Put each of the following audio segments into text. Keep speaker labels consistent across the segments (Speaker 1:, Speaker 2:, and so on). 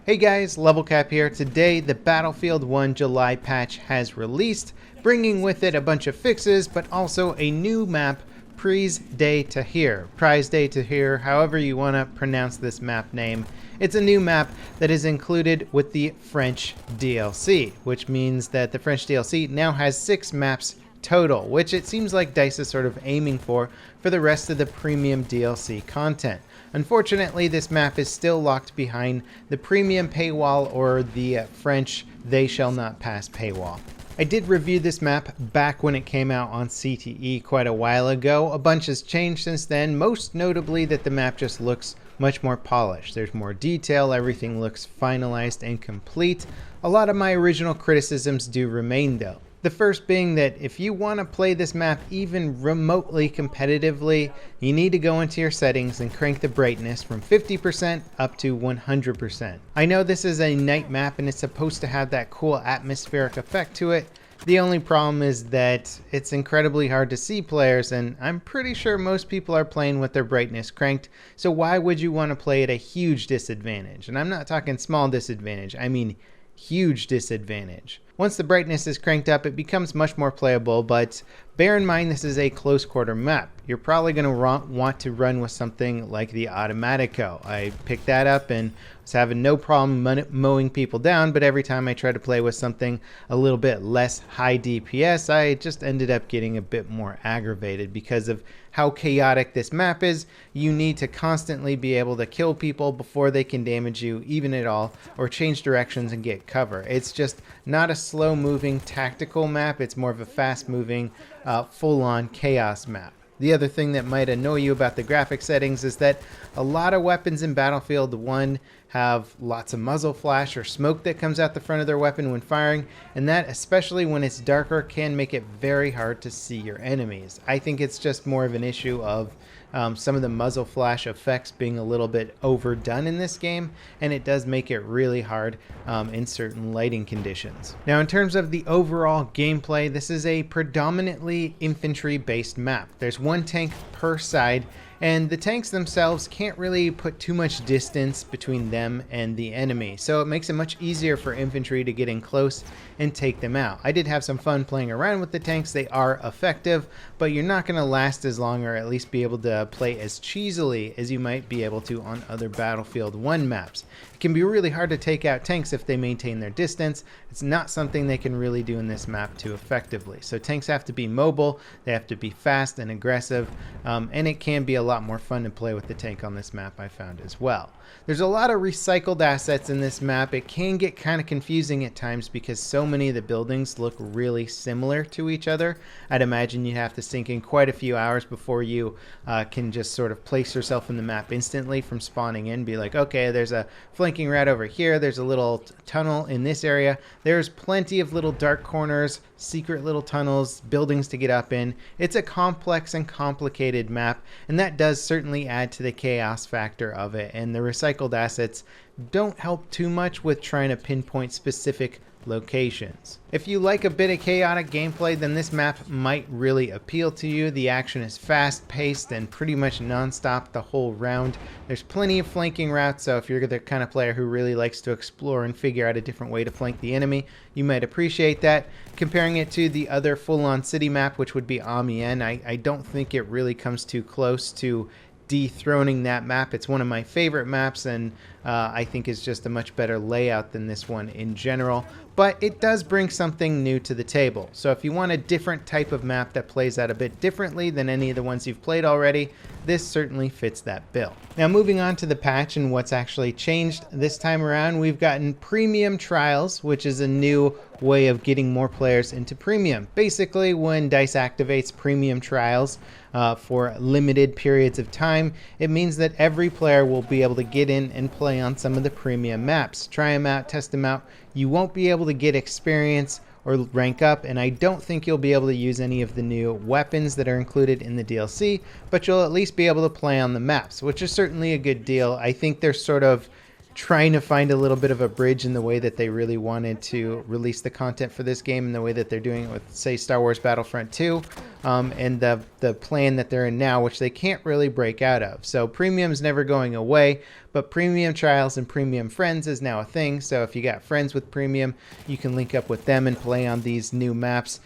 Speaker 1: Hey guys, Level Cap here. Today, the Battlefield 1 July patch has released, bringing with it a bunch of fixes, but also a new map, Prize Day to Here. Prize Day to Here, however you want to pronounce this map name. It's a new map that is included with the French DLC, which means that the French DLC now has 6 maps total, which it seems like DICE is sort of aiming for the rest of the premium DLC content. Unfortunately, this map is still locked behind the premium paywall or the French "they shall not pass" paywall. I did review this map back when it came out on CTE quite a while ago. A bunch has changed since then, most notably that the map just looks much more polished. There's more detail, everything looks finalized and complete. A lot of my original criticisms do remain though. The first being that if you want to play this map even remotely competitively, you need to go into your settings and crank the brightness from 50% up to 100%. I know this is a night map and it's supposed to have that cool atmospheric effect to it. The only problem is that it's incredibly hard to see players, and I'm pretty sure most people are playing with their brightness cranked, so why would you want to play at a huge disadvantage? And I'm not talking small disadvantage, I mean huge disadvantage. Once the brightness is cranked up, it becomes much more playable, but bear in mind this is a close quarter map. You're probably going to want to run with something like the Automatico. I picked that up and was having no problem mowing people down, but every time I tried to play with something a little bit less high DPS, I just ended up getting a bit more aggravated because of how chaotic this map is. You need to constantly be able to kill people before they can damage you, even at all, or change directions and get cover. It's just not a slow-moving tactical map, it's more of a fast-moving, full-on chaos map. The other thing that might annoy you about the graphic settings is that a lot of weapons in Battlefield 1 have lots of muzzle flash or smoke that comes out the front of their weapon when firing, and that, especially when it's darker, can make it very hard to see your enemies. I think it's just more of an issue of some of the muzzle flash effects being a little bit overdone in this game, and it does make it really hard in certain lighting conditions. Now, in terms of the overall gameplay, this is a predominantly infantry-based map. There's one tank per side, and the tanks themselves can't really put too much distance between them and the enemy, so it makes it much easier for infantry to get in close and take them out. I did have some fun playing around with the tanks. They are effective, but you're not going to last as long, or at least be able to play as cheesily as you might be able to on other Battlefield 1 maps. It can be really hard to take out tanks if they maintain their distance. It's not something they can really do in this map too effectively. So tanks have to be mobile, they have to be fast and aggressive, and it can be a lot more fun to play with the tank on this map, I found as well. There's a lot of recycled assets in this map. It can get kind of confusing at times because so many of the buildings look really similar to each other. I'd imagine you'd have to sink in quite a few hours before you can just sort of place yourself in the map instantly from spawning in. Be like, okay, there's a flanking route over here, there's a little tunnel in this area, there's plenty of little dark corners, secret little tunnels, buildings to get up in. It's a complex and complicated map, and that does certainly add to the chaos factor of it, and the recycled assets don't help too much with trying to pinpoint specific locations. If you like a bit of chaotic gameplay, then this map might really appeal to you. The action is fast-paced and pretty much non-stop the whole round. There's plenty of flanking routes, so if you're the kind of player who really likes to explore and figure out a different way to flank the enemy, you might appreciate that. Comparing it to the other full-on city map, which would be Amiens, I don't think it really comes too close to dethroning that map. It's one of my favorite maps, and I think is just a much better layout than this one in general, but it does bring something new to the table. So if you want a different type of map that plays out a bit differently than any of the ones you've played already, this certainly fits that bill. Now, moving on to the patch and what's actually changed this time around, we've gotten premium trials, which is a new way of getting more players into premium. Basically, when DICE activates premium trials for limited periods of time, it means that every player will be able to get in and play on some of the premium maps. Try them out, test them out. You won't be able to get experience or rank up, and I don't think you'll be able to use any of the new weapons that are included in the DLC, but you'll at least be able to play on the maps, which is certainly a good deal. I think they're sort of trying to find a little bit of a bridge in the way that they really wanted to release the content for this game, and the way that they're doing it with, say, Star Wars Battlefront 2, and the plan that they're in now, which they can't really break out of. So premium's never going away, but premium trials and premium friends is now a thing. So if you got friends with premium, you can link up with them and play on these new maps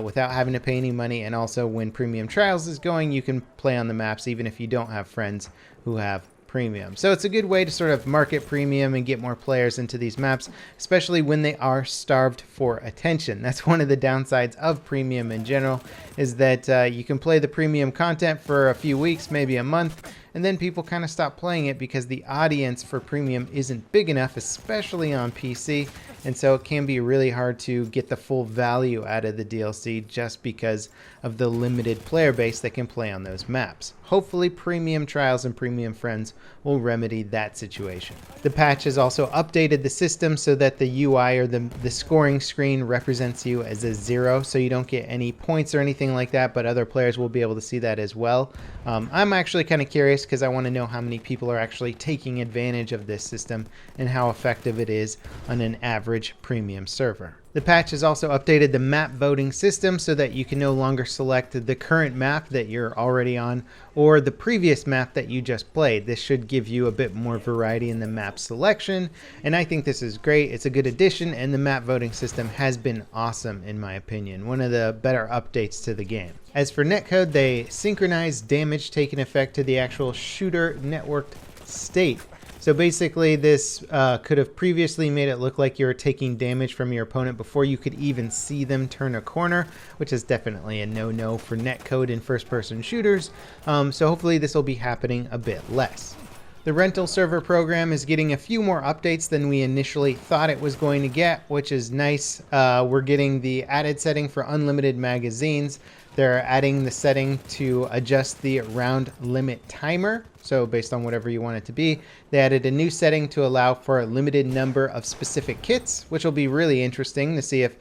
Speaker 1: without having to pay any money. And also when premium trials is going, you can play on the maps even if you don't have friends who have premium. So it's a good way to sort of market premium and get more players into these maps, especially when they are starved for attention. That's one of the downsides of premium in general, is that you can play the premium content for a few weeks, maybe a month, and then people kind of stop playing it because the audience for premium isn't big enough, especially on PC. And so it can be really hard to get the full value out of the DLC just because of the limited player base that can play on those maps. Hopefully premium trials and premium friends will remedy that situation. The patch has also updated the system so that the UI, or the scoring screen, represents you as a 0, so you don't get any points or anything like that, but other players will be able to see that as well. I'm actually kind of curious because I want to know how many people are actually taking advantage of this system and how effective it is on an average premium server. The patch has also updated the map voting system so that you can no longer select the current map that you're already on or the previous map that you just played. This should give you a bit more variety in the map selection, and I think this is great. It's a good addition, and the map voting system has been awesome in my opinion. One of the better updates to the game. As for netcode, they synchronized damage taken effect to the actual shooter networked state. So basically this could have previously made it look like you were taking damage from your opponent before you could even see them turn a corner, which is definitely a no-no for netcode in first-person shooters. So hopefully this will be happening a bit less. The rental server program is getting a few more updates than we initially thought it was going to get, which is nice. We're getting the added setting for unlimited magazines. They're adding the setting to adjust the round limit timer, so based on whatever you want it to be. They added a new setting to allow for a limited number of specific kits, which will be really interesting to see if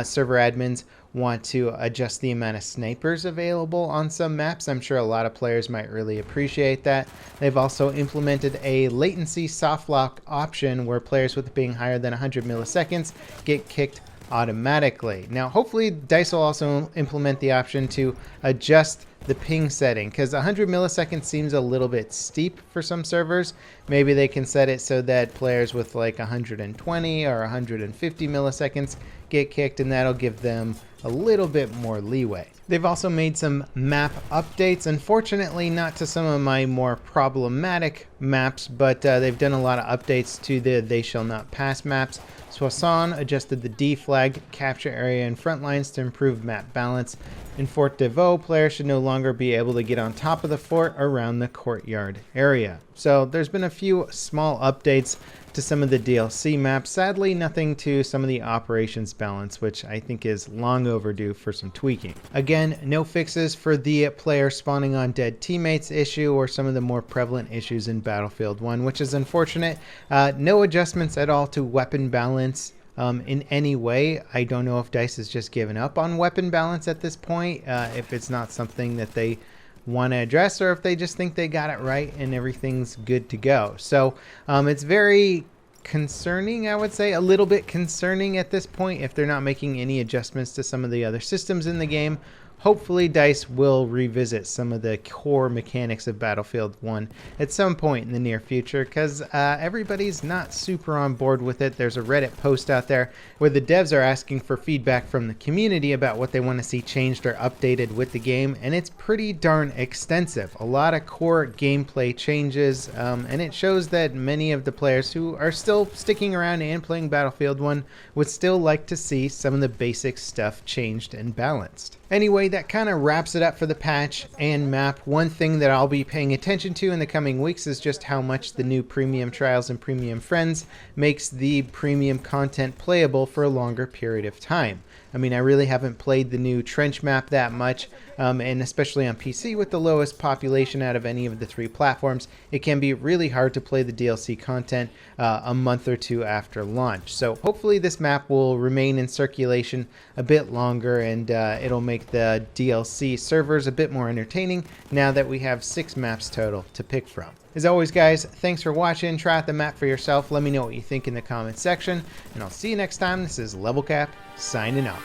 Speaker 1: server admins want to adjust the amount of snipers available on some maps. I'm sure a lot of players might really appreciate that. They've also implemented a latency soft lock option where players with ping higher than 100 milliseconds get kicked automatically. Now hopefully DICE will also implement the option to adjust the ping setting, because 100 milliseconds seems a little bit steep for some servers. Maybe they can set it so that players with like 120 or 150 milliseconds get kicked, and that'll give them a little bit more leeway. They've also made some map updates, unfortunately not to some of my more problematic maps, but they've done a lot of updates to the They Shall Not Pass maps. Soissons adjusted the D flag capture area and front lines to improve map balance. In Fort de Vaux, players should no longer be able to get on top of the fort around the courtyard area. So there's been a few small updates to some of the DLC maps. Sadly, nothing to some of the operations balance, which I think is long overdue for some tweaking. Again, no fixes for the player spawning on dead teammates issue or some of the more prevalent issues in Battlefield 1, which is unfortunate. No adjustments at all to weapon balance in any way. I don't know if DICE has just given up on weapon balance at this point, if it's not something that they want to address, or if they just think they got it right and everything's good to go. So it's very concerning, I would say, a little bit concerning at this point if they're not making any adjustments to some of the other systems in the game. Hopefully DICE will revisit some of the core mechanics of Battlefield 1 at some point in the near future, because everybody's not super on board with it. There's a Reddit post out there where the devs are asking for feedback from the community about what they want to see changed or updated with the game, and it's pretty darn extensive. A lot of core gameplay changes, and it shows that many of the players who are still sticking around and playing Battlefield 1 would still like to see some of the basic stuff changed and balanced. Anyway, that kind of wraps it up for the patch and map. One thing that I'll be paying attention to in the coming weeks is just how much the new premium trials and premium friends makes the premium content playable for a longer period of time. I mean, I really haven't played the new trench map that much, and especially on PC with the lowest population out of any of the three platforms, it can be really hard to play the DLC content a month or two after launch. So hopefully this map will remain in circulation a bit longer, and it'll make the DLC servers a bit more entertaining now that we have 6 maps total to pick from. As always, guys, thanks for watching. Try out the map for yourself. Let me know what you think in the comments section, and I'll see you next time. This is Level Cap, signing off.